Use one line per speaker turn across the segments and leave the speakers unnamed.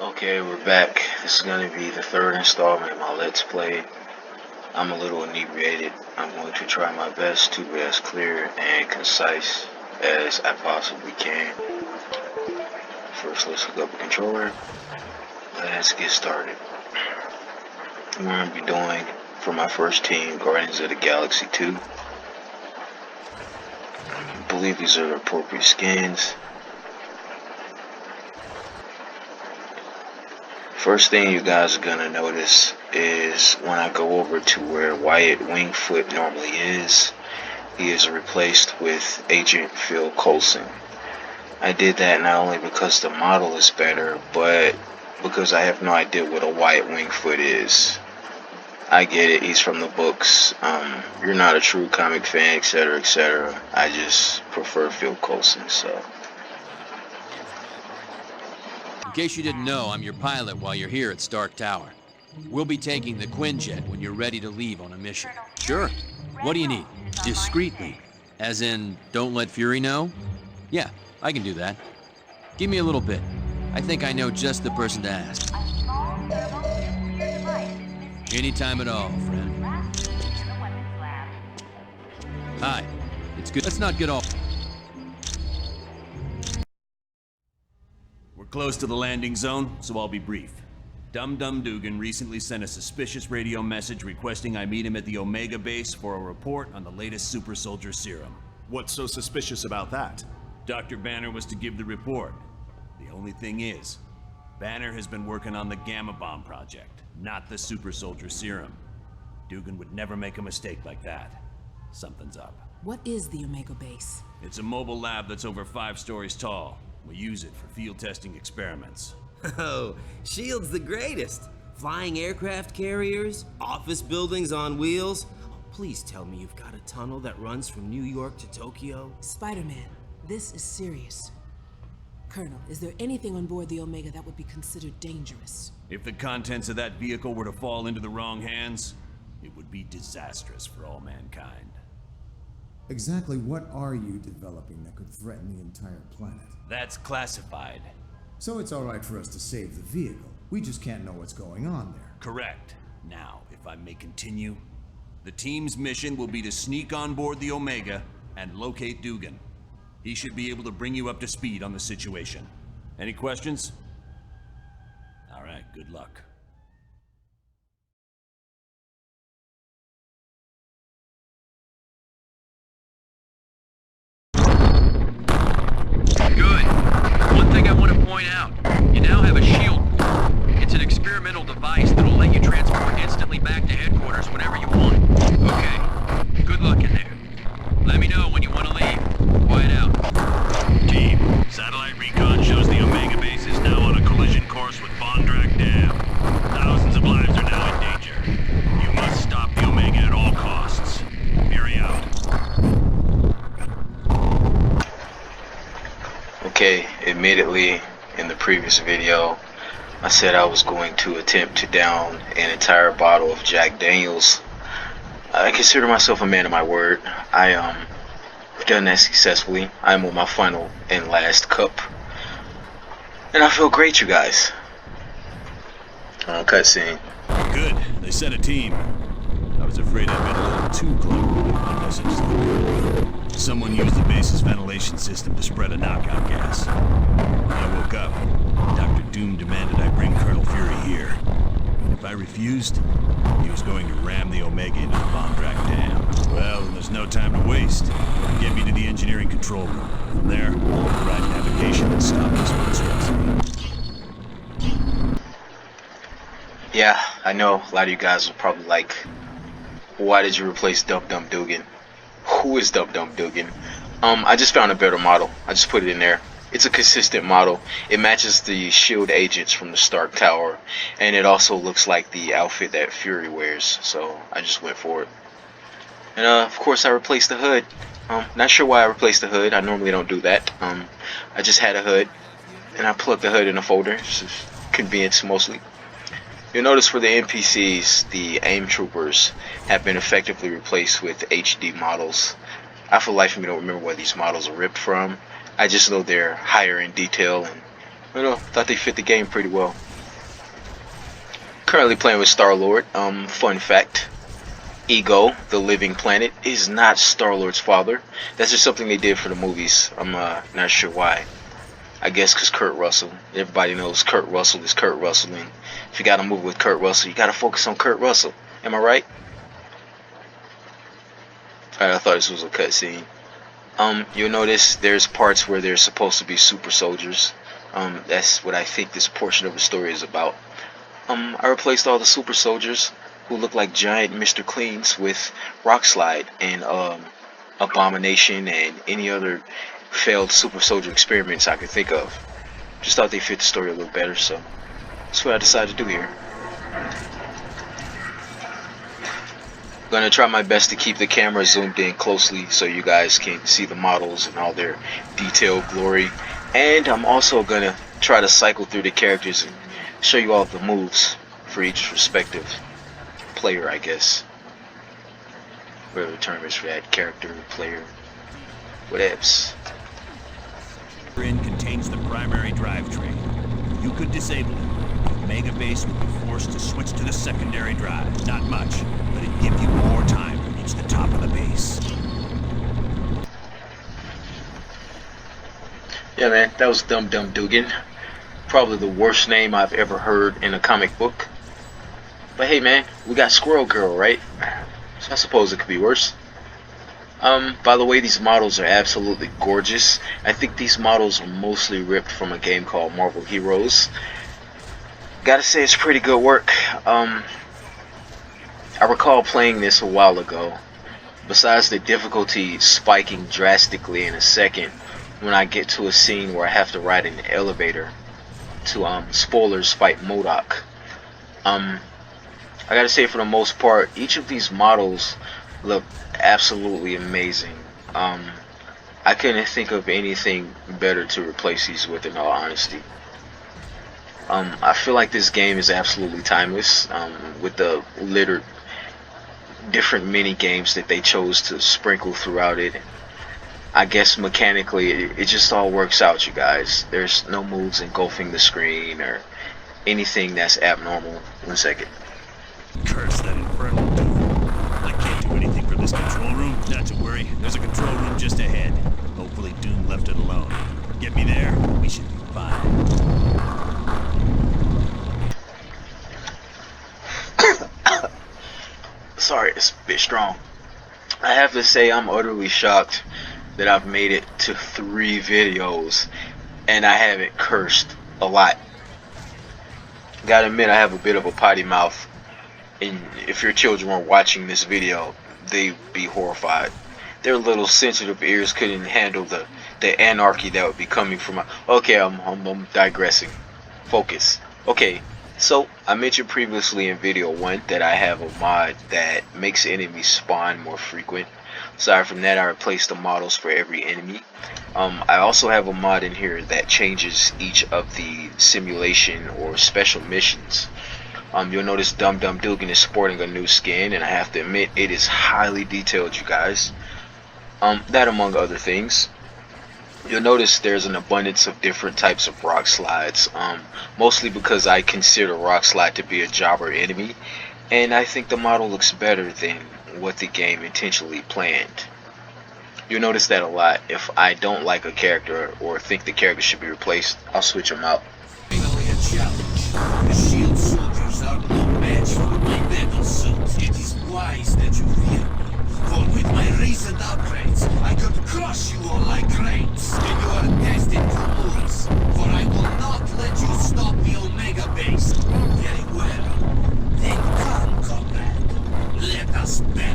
Okay, we're back. This is going to be the third installment of my Let's Play. I'm a little inebriated. I'm going to try my best to be as clear and concise as I possibly can. First, let's hook up a controller. Let's get started. I'm going to be doing, for my first team, Guardians of the Galaxy 2. I believe these are the appropriate skins. First thing you guys are gonna notice is when I go over to where Wyatt Wingfoot normally is, he is replaced with Agent Phil Coulson. I did that not only because the model is better, but because I have no idea what a Wyatt Wingfoot is. I get it, he's from the books. You're not a true comic fan, etc., etc. I just prefer Phil Coulson, so.
In case you didn't know, I'm your pilot while you're here at Stark Tower. We'll be taking the Quinjet when you're ready to leave on a mission. Sure. What do you need? Discreetly. As in, don't let Fury know? Yeah, I can do that. Give me a little bit. I think I know just the person to ask. Anytime at all, friend. Hi. It's good. Let's not get off.
We're close to the landing zone, so I'll be brief. Dum-Dum Dugan recently sent a suspicious radio message requesting I meet him at the Omega base for a report on the latest super soldier serum.
What's so suspicious about that?
Dr. Banner was to give the report. The only thing is, Banner has been working on the Gamma Bomb project, not the super soldier serum. Dugan would never make a mistake like that. Something's up.
What is the Omega base?
It's a mobile lab that's over 5 stories tall. We use it for field testing experiments.
Oh, S.H.I.E.L.D.'s the greatest. Flying aircraft carriers, office buildings on wheels. Oh, please tell me you've got a tunnel that runs from New York to Tokyo.
Spider-Man, this is serious. Colonel, is there anything on board the Omega that would be considered dangerous?
If the contents of that vehicle were to fall into the wrong hands, it would be disastrous for all mankind.
Exactly what are you developing that could threaten the entire planet?
That's classified.
So it's all right for us to save the vehicle. We just can't know what's going on there.
Correct. Now, if I may continue, the team's mission will be to sneak on board the Omega and locate Dugan. He should be able to bring you up to speed on the situation. Any questions? All right, good luck.
Good. One thing I want to point out. You now have a shield pool. It's an experimental device that'll let you transport instantly back to headquarters whenever you want. Okay. Good luck in there. Let me know when you want to leave. Quiet out.
Team, satellite recon shows the Omega base is now on a collision course with Bondrak Dam. Thousands of lives are now in danger. You must stop the Omega at all costs. Fury out.
Okay, admittedly, in the previous video, I said I was going to attempt to down an entire bottle of Jack Daniels. I consider myself a man of my word. I've done that successfully. I'm on my final and last cup. And I feel great, you guys. Cutscene.
Good. They sent a team. I was afraid I'd been a little too clever with my message. Someone used the base's ventilation system to spread a knockout gas. When I woke up, Dr. Doom demanded I bring Colonel Fury here. If I refused, he was going to ram the Omega into the Bondrak Dam. Well, there's no time to waste. Get me to the engineering control room. From there, I'll provide navigation and stop this monstrosity.
Yeah, I know a lot of you guys are probably like, why did you replace Dum-Dum Dugan? Who is Dum-Dum Dugan? I just found a better model. I just put it in there. It's a consistent model. It matches the S.H.I.E.L.D. agents from the Stark Tower, and it also looks like the outfit that Fury wears, so I just went for it. And of course I replaced the hood. Not sure why I replaced the hood. I normally don't do that. I just had a hood, and I plugged the hood in a folder. It's just convenience mostly. You'll notice for the NPCs, the AIM troopers have been effectively replaced with HD models. I for the life of me don't remember where these models are ripped from. I just know they're higher in detail, and thought they fit the game pretty well. Currently playing with Star-Lord. Fun fact. Ego, the living planet, is not Star-Lord's father. That's just something they did for the movies. I'm not sure why. I guess because Kurt Russell. Everybody knows Kurt Russell is Kurt Russell, and if you got a movie with Kurt Russell, you got to focus on Kurt Russell. Am I right? Alright, I thought this was a cutscene. You'll notice there's parts where there's supposed to be super soldiers. That's what I think this portion of the story is about. I replaced all the super soldiers who look like giant Mr. Cleans with Rockslide and Abomination and any other failed super soldier experiments I could think of. Just thought they fit the story a little better, so that's what I decided to do here. Gonna try my best to keep the camera zoomed in closely so you guys can see the models and all their detailed glory. And I'm also gonna try to cycle through the characters and show you all the moves for each respective player, I guess. Whatever the term is for that character, player, whatevs.
In contains the primary drivetrain. You could disable it. Mega Base would be forced to switch to the secondary drive. Not much, but it'd give you more time to reach the top of the base.
Yeah, man, that was Dum Dum Dugan. Probably the worst name I've ever heard in a comic book. But hey, man, we got Squirrel Girl, right? So I suppose it could be worse. By the way, these models are absolutely gorgeous. I think these models are mostly ripped from a game called Marvel Heroes. Gotta say, it's pretty good work. I recall playing this a while ago. Besides the difficulty spiking drastically in a second when I get to a scene where I have to ride in the elevator to spoilers fight MODOK. I gotta say, for the most part, each of these models look absolutely amazing. I couldn't think of anything better to replace these with, in all honesty. I feel like this game is absolutely timeless, with the littered different mini games that they chose to sprinkle throughout it. I guess mechanically it just all works out, you guys. There's no moves engulfing the screen or anything that's abnormal. 1 second.
Curse that infernal Doom. I can't do anything from this control room. Not to worry, there's a control room just ahead. Hopefully Doom left it alone. Get me there, we should be fine.
Sorry, it's a bit strong. I have to say, I'm utterly shocked that I've made it to 3 videos and I haven't cursed a lot. Gotta admit, I have a bit of a potty mouth, and if your children were watching this video, they'd be horrified. Their little sensitive ears couldn't handle the anarchy that would be coming from my... Okay, I'm digressing. Focus. Okay, so I mentioned previously in video 1 that I have a mod that makes enemies spawn more frequent. Aside from that, I replaced the models for every enemy. I also have a mod in here that changes each of the simulation or special missions. You'll notice Dum Dum Dugan is sporting a new skin, and I have to admit, it is highly detailed, you guys. That among other things. You'll notice there's an abundance of different types of rock slides, mostly because I consider rock slide to be a jobber enemy, and I think the model looks better than what the game intentionally planned. You'll notice that a lot. If I don't like a character or think the character should be replaced, I'll switch them out.
Finally a challenge. The shield soldiers are no match for my metal suits. It is wise that you fear me. For with my recent upgrades, I could crush you all like grapes. And you are destined to lose. For I will not let you stop the Omega base. Very well. Then come, comrade. Let us battle.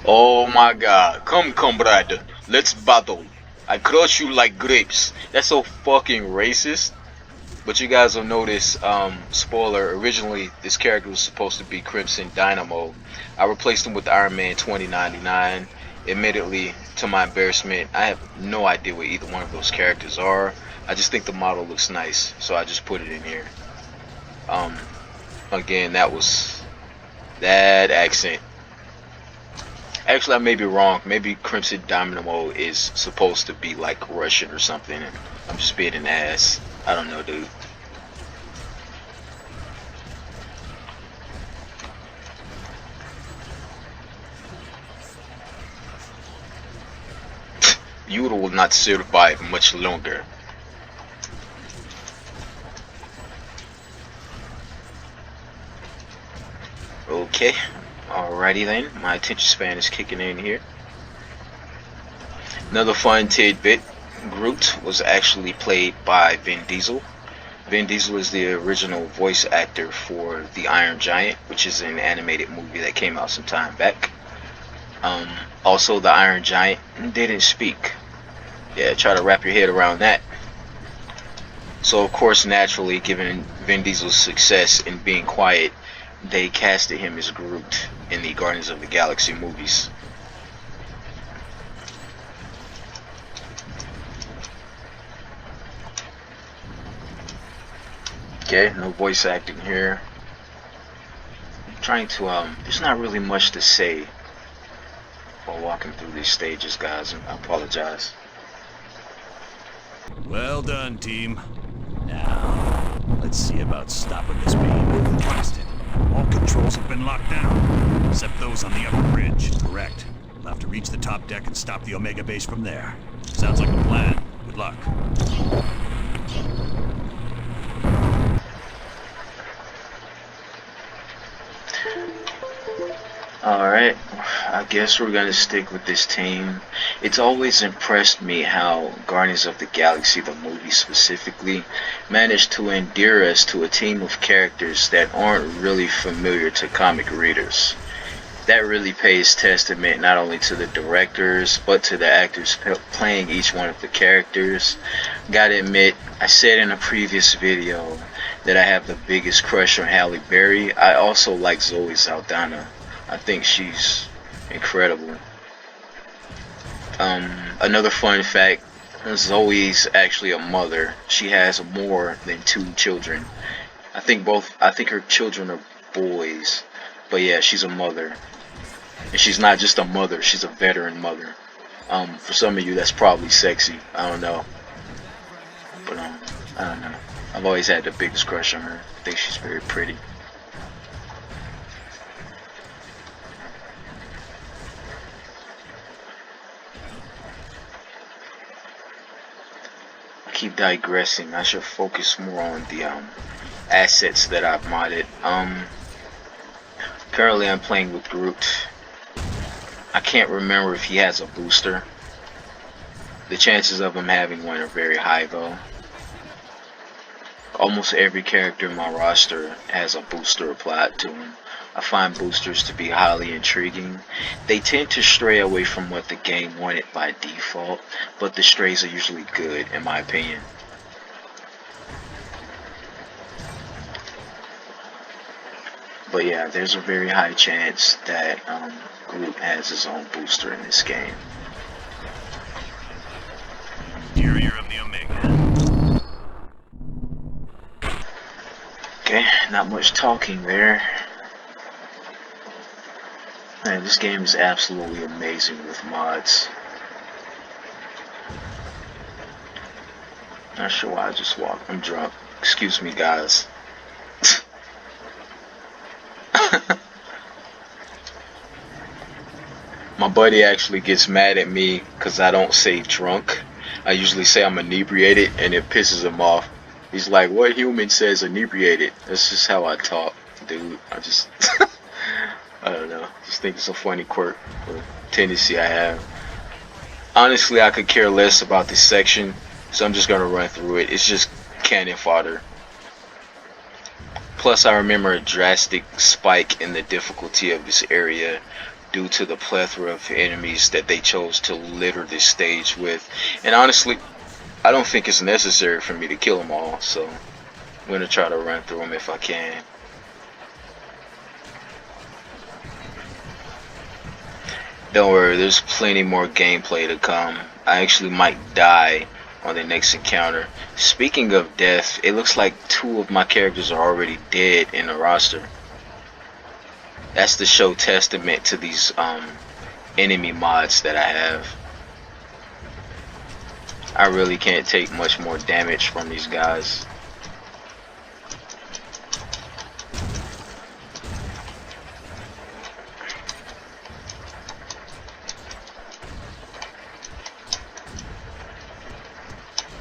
Oh my god. Come, comrade. Let's battle. I crush you like grapes. That's so fucking racist. But you guys will notice, spoiler, originally this character was supposed to be Crimson Dynamo. I replaced him with Iron Man 2099. Admittedly, to my embarrassment, I have no idea what either one of those characters are. I just think the model looks nice, so I just put it in here. Again, that was that accent. Actually, I may be wrong. Maybe Crimson Dynamo is supposed to be like Russian or something, and I'm just being an ass. I don't know, dude. you will not survive much longer. Okay, alrighty then. My attention span is kicking in here. Another fun tidbit: Groot was actually played by Vin Diesel. Vin Diesel is the original voice actor for The Iron Giant, which is an animated movie that came out some time back. Also, the Iron Giant didn't speak. Yeah, try to wrap your head around that. So, of course, naturally, given Vin Diesel's success in being quiet, they casted him as Groot in the Guardians of the Galaxy movies. Okay, no voice acting here. I'm trying to, there's not really much to say while walking through these stages, guys. I apologize.
Well done, team. Now, let's see about stopping this beam. Blasted. All controls have been locked down, except those on the upper bridge. Correct. We'll have to reach the top deck and stop the Omega base from there. Sounds like a plan. Good luck.
Alright, I guess we're gonna stick with this team. It's always impressed me how Guardians of the Galaxy, the movie specifically, managed to endear us to a team of characters that aren't really familiar to comic readers. That really pays testament not only to the directors, but to the actors playing each one of the characters. Gotta admit, I said in a previous video that I have the biggest crush on Halle Berry. I also like Zoe Saldana. I think she's incredible. Another fun fact, Zoe's actually a mother. She has more than 2 children. I think her children are boys. But yeah, she's a mother. And she's not just a mother, she's a veteran mother. For some of you that's probably sexy. I don't know. But I don't know. I've always had the biggest crush on her. I think she's very pretty. Keep digressing. I should focus more on the assets that I've modded. Currently I'm playing with Groot. I can't remember if he has a booster. The chances of him having one are very high though. Almost every character in my roster has a booster applied to him. I find boosters to be highly intriguing. They tend to stray away from what the game wanted by default, but the strays are usually good in my opinion. But yeah, there's a very high chance that Groot has his own booster in this game.
Carrier of the Omega.
Okay, not much talking there. Man, this game is absolutely amazing with mods. Not sure why I just walked. I'm drunk. Excuse me, guys. My buddy actually gets mad at me because I don't say drunk. I usually say I'm inebriated, and it pisses him off. He's like, what human says inebriated? That's just how I talk, dude. I just... I don't know. Just think it's a funny quirk or tendency I have. Honestly, I could care less about this section, so I'm just gonna run through it. It's just cannon fodder. Plus, I remember a drastic spike in the difficulty of this area due to the plethora of enemies that they chose to litter this stage with. And honestly, I don't think it's necessary for me to kill them all, so I'm gonna try to run through them if I can. Don't worry, there's plenty more gameplay to come. I actually might die on the next encounter. Speaking of death, it looks like 2 of my characters are already dead in the roster. That's to show testament to these enemy mods that I have. I really can't take much more damage from these guys.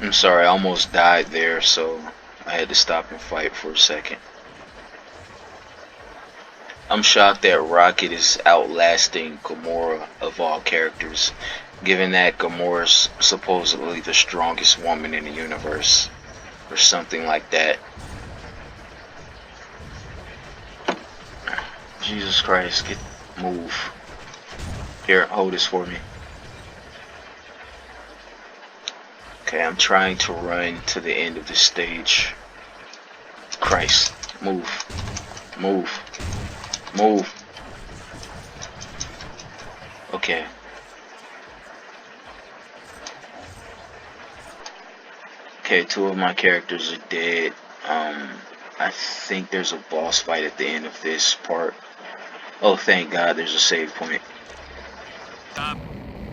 I'm sorry, I almost died there, so I had to stop and fight for a second. I'm shocked that Rocket is outlasting Gamora of all characters, given that Gamora's supposedly the strongest woman in the universe, or something like that. Jesus Christ, move. Here, hold this for me. Okay, I'm trying to run to the end of this stage. Christ, move. Move. Move. Okay. Okay, two of my characters are dead. I think there's a boss fight at the end of this part. Oh, thank God, there's a save point.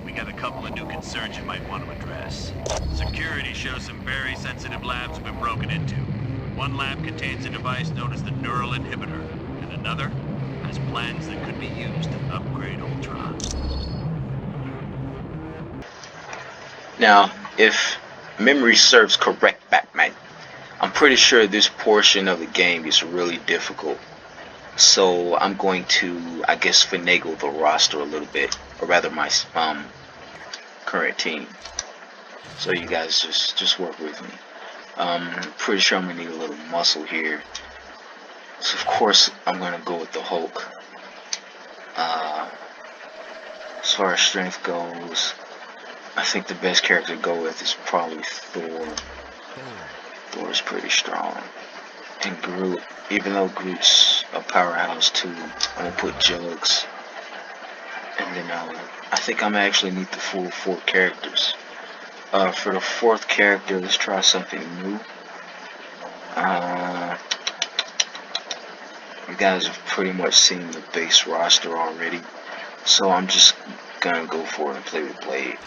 We got a couple of new concerns you might want to address. Security shows some very sensitive labs have been broken into. One lab contains a device known as the neural inhibitor, and another has plans that could be used to upgrade Ultron.
Now, if memory serves correct, Batman, I'm pretty sure this portion of the game is really difficult. So I'm going to, I guess, finagle the roster a little bit, or rather my current team. So you guys just work with me. Pretty sure I'm gonna need a little muscle here. So of course I'm gonna go with the Hulk. As far as strength goes, I think the best character to go with is probably Thor. Thor is pretty strong. And Groot, even though Groot's a powerhouse too, I'm gonna put Jugs. And then I think I'm actually need the full 4 characters. For the 4th character, let's try something new. You guys have pretty much seen the base roster already, so I'm just gonna go for it and play with Blade.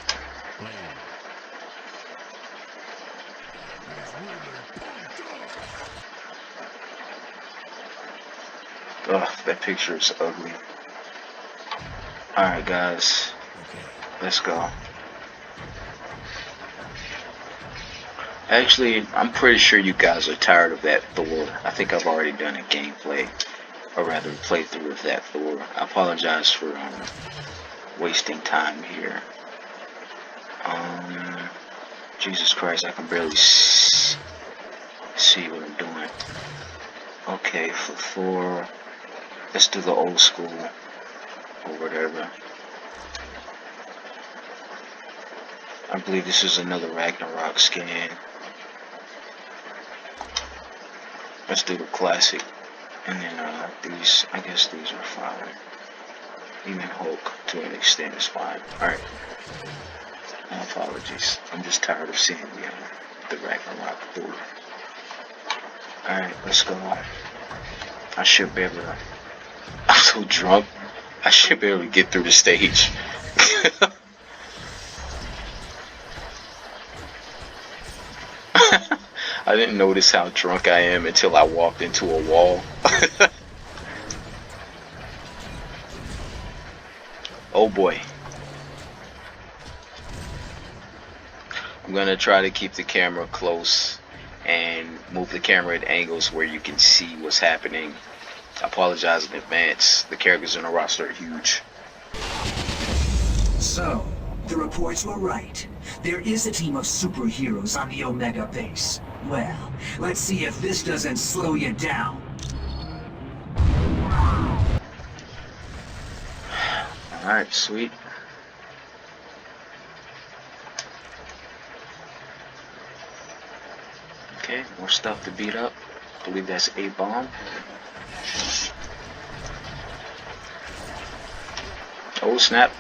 Ugh, that picture is ugly. Alright guys, let's go. Actually, I'm pretty sure you guys are tired of that Thor. I think I've already done a gameplay, or rather playthrough of that Thor. I apologize for wasting time here. Jesus Christ, I can barely see what I'm doing. Okay, for Thor, let's do the old school, or whatever. I believe this is another Ragnarok skin. Let's do the classic. And then these, I guess these are fine. Even Hulk, to an extent, is fine. Alright. My apologies. I'm just tired of seeing the Ragnarok Thor. Alright, let's go. I should be able to... I'm so drunk. I should be able to get through the stage. I didn't notice how drunk I am until I walked into a wall. Oh boy. I'm gonna try to keep the camera close and move the camera at angles where you can see what's happening. I apologize in advance. The characters in the roster are huge.
So, the reports were right. There is a team of superheroes on the Omega base. Well, let's see if this doesn't slow you down.
Alright, sweet. Okay, more stuff to beat up. I believe that's a bomb. Oh snap.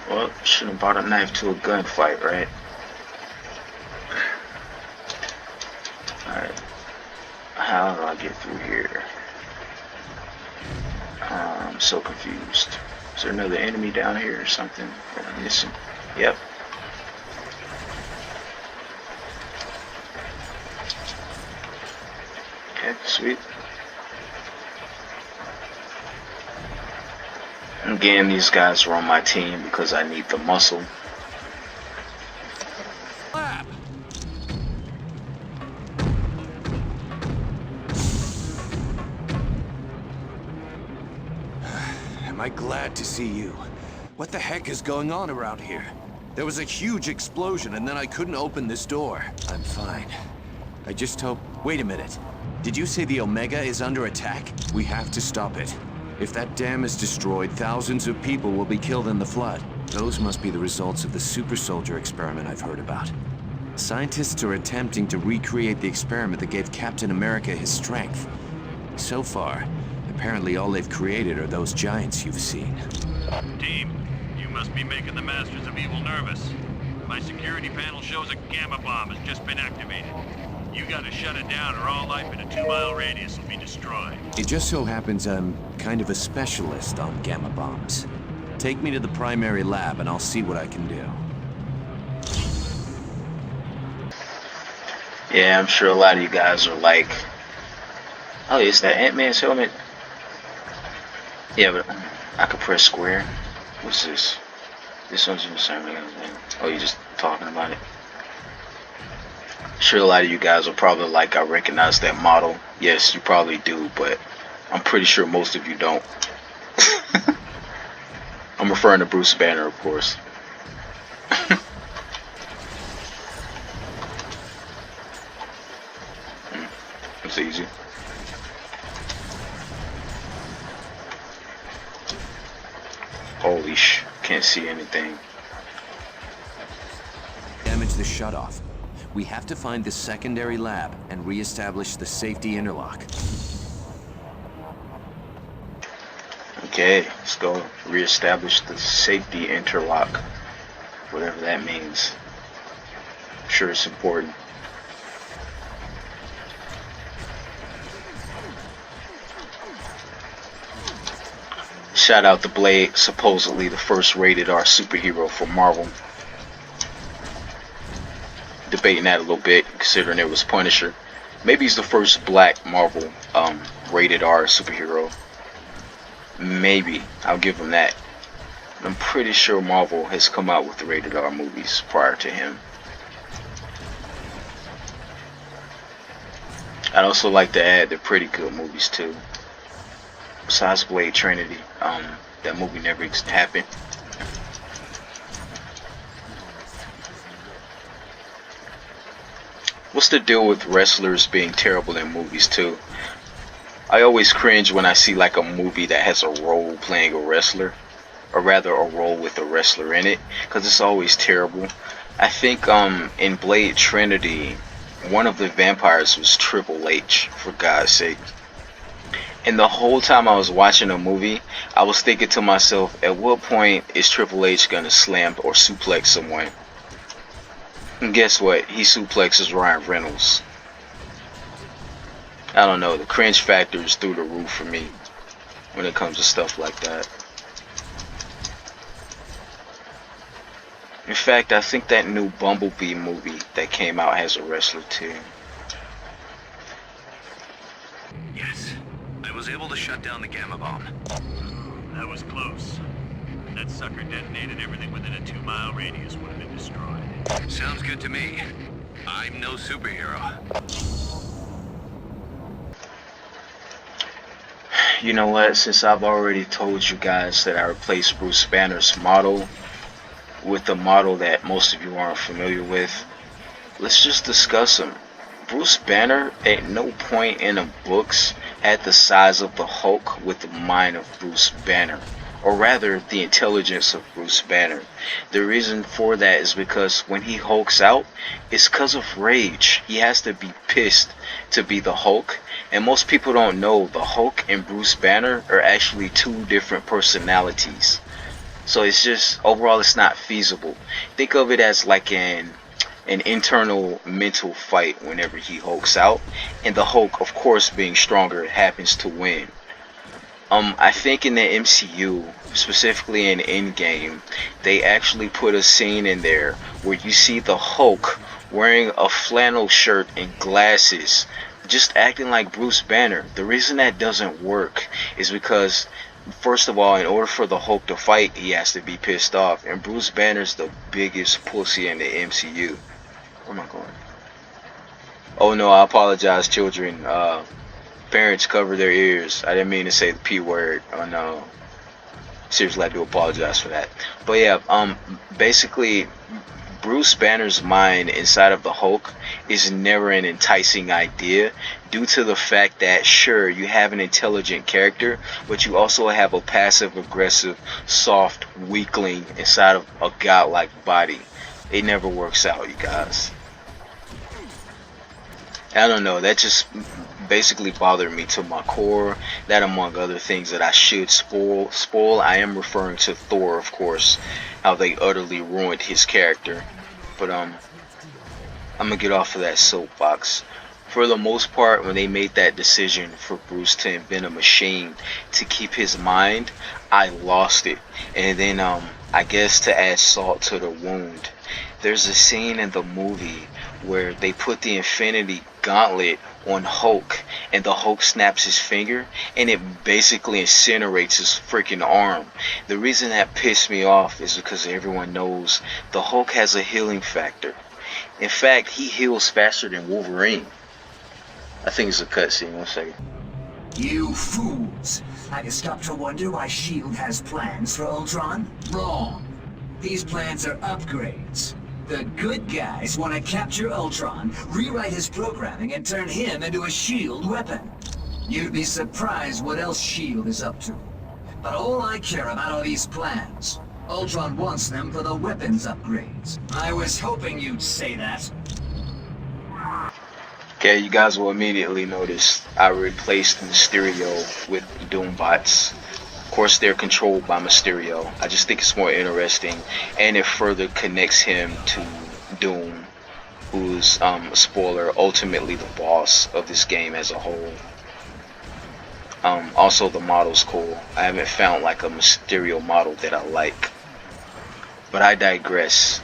Well, should have brought a knife to a gunfight, right? Alright. How do I get through here? I'm so confused. Is there another enemy down here or something that I'm missing? Yep. Okay, sweet. Again, these guys are on my team because I need the muscle.
Lab.
Am I glad to see you? What the heck is going on around here? There was a huge explosion and then I couldn't open this door. I'm fine. I just hope... Wait a minute. Did you say the Omega is under attack? We have to stop it. If that dam is destroyed, thousands of people will be killed in the flood. Those must be the results of the super soldier experiment I've heard about. Scientists are attempting to recreate the experiment that gave Captain America his strength. So far, apparently all they've created are those giants you've seen.
Team, you must be making the Masters of Evil nervous. My security panel shows a gamma bomb has just been activated. You gotta shut it down or all life in a 2-mile radius will be destroyed.
It just so happens I'm kind of a specialist on gamma bombs. Take me to the primary lab and I'll see what I can do.
Yeah, I'm sure a lot of you guys are like, oh, is that Ant-Man's helmet? Yeah, but I could press square. What's this? This one's in the same way. Oh, you're just talking about it. Sure, a lot of you guys are probably like, I recognize that model. Yes, you probably do, but I'm pretty sure most of you don't. I'm referring to Bruce Banner, of course. It's easy. Holy sh! Can't see anything.
Damage the shutoff. We have to find the secondary lab and re-establish the safety interlock.
Okay, let's go re-establish the safety interlock. Whatever that means. I'm sure it's important. Shout out to Blade, supposedly the first rated R superhero for Marvel. Debating that a little bit, considering it was Punisher. Maybe he's the first black Marvel rated R superhero. Maybe, I'll give him that. I'm pretty sure Marvel has come out with the rated R movies prior to him. I'd also like to add they're pretty good movies too. Besides Blade Trinity, that movie never happened. What's the deal with wrestlers being terrible in movies too? I always cringe when I see like a movie that has a role playing a wrestler, or rather a role with a wrestler in it, because it's always terrible. I think in Blade Trinity, one of the vampires was Triple H, for God's sake. And the whole time I was watching the movie, I was thinking to myself, at what point is Triple H gonna slam or suplex someone? And guess what? He suplexes Ryan Reynolds. I don't know, the cringe factor is through the roof for me when it comes to stuff like that. In fact, I think that new Bumblebee movie that came out has a wrestler too.
Yes, I was able to shut down the gamma bomb. That was close. That sucker detonated everything within a 2-mile radius would have been destroyed. Sounds good to me. I'm no superhero.
You know what, since I've already told you guys that I replaced Bruce Banner's model with the model that most of you aren't familiar with, let's just discuss him. Bruce Banner at no point in the books had the size of the Hulk with the mind of Bruce Banner, or rather the intelligence of Bruce Banner. The reason for that is because when he hulks out, it's because of rage. He has to be pissed to be the Hulk, and most people don't know the Hulk and Bruce Banner are actually two different personalities. So it's just, overall it's not feasible. Think of it as like an internal mental fight whenever he hulks out, and the Hulk, of course being stronger, happens to win. I think in the MCU, specifically in Endgame, they actually put a scene in there where you see the Hulk wearing a flannel shirt and glasses, just acting like Bruce Banner. The reason that doesn't work is because first of all, in order for the Hulk to fight, he has to be pissed off. And Bruce Banner's the biggest pussy in the MCU. Where am I going? Oh no, I apologize, children. Parents, cover their ears. I didn't mean to say the P word. Oh no. Seriously, I do apologize for that. But yeah, basically, Bruce Banner's mind inside of the Hulk is never an enticing idea, due to the fact that sure, you have an intelligent character, but you also have a passive aggressive, soft weakling inside of a godlike body. It never works out, you guys. I don't know, that just basically bothered me to my core. That, among other things that I should spoil, I am referring to Thor, of course, how they utterly ruined his character. But I'm gonna get off of that soapbox. For the most part, when they made that decision for Bruce to invent a machine to keep his mind, I lost it. And then I guess to add salt to the wound, there's a scene in the movie where they put the Infinity Gauntlet on Hulk, and the Hulk snaps his finger, and it basically incinerates his freaking arm. The reason that pissed me off is because everyone knows the Hulk has a healing factor. In fact, he heals faster than Wolverine. I think it's a cutscene. 1 second.
You fools! Have you stopped to wonder why S.H.I.E.L.D. has plans for Ultron? Wrong. These plans are upgrades. The good guys want to capture Ultron, rewrite his programming, and turn him into a S.H.I.E.L.D. weapon. You'd be surprised what else S.H.I.E.L.D. is up to. But all I care about are these plans. Ultron wants them for the weapons upgrades. I was hoping you'd say that.
Okay, you guys will immediately notice I replaced Mysterio with Doombots. Of course, they're controlled by Mysterio. I just think it's more interesting, and it further connects him to Doom, who's, spoiler, ultimately the boss of this game as a whole. Also, the model's cool. I haven't found like a Mysterio model that I like. But I digress.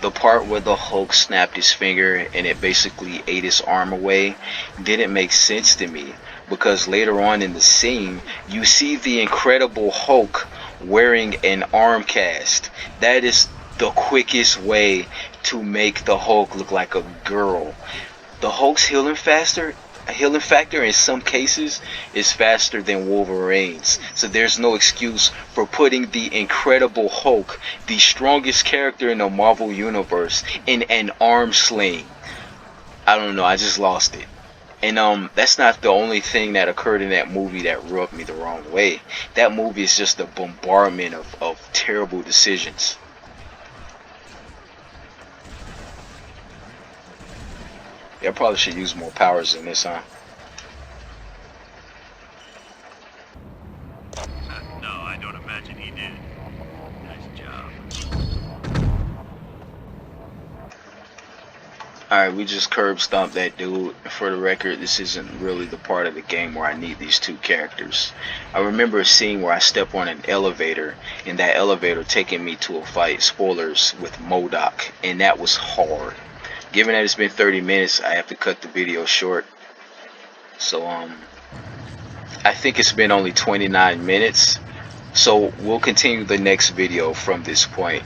The part where the Hulk snapped his finger and it basically ate his arm away didn't make sense to me, because later on in the scene you see the Incredible Hulk wearing an arm cast. That is the quickest way to make the Hulk look like a girl. The Hulk's healing factor in some cases is faster than Wolverine's, so there's no excuse for putting the Incredible Hulk, the strongest character in the Marvel Universe, in an arm sling. I don't know, I just lost it. And that's not the only thing that occurred in that movie that rubbed me the wrong way. That movie is just a bombardment of terrible decisions. Yeah, I probably should use more powers in this, huh?
No, I don't imagine he did. Nice job.
Alright, we just curb stomped that dude. For the record, this isn't really the part of the game where I need these two characters. I remember a scene where I step on an elevator, and that elevator taking me to a fight, spoilers, with MODOK, and that was hard. Given that it's been 30 minutes, I have to cut the video short. So, I think it's been only 29 minutes. So, we'll continue the next video from this point.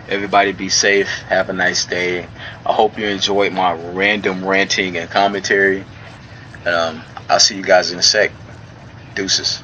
Everybody be safe. Have a nice day. I hope you enjoyed my random ranting and commentary. I'll see you guys in a sec. Deuces.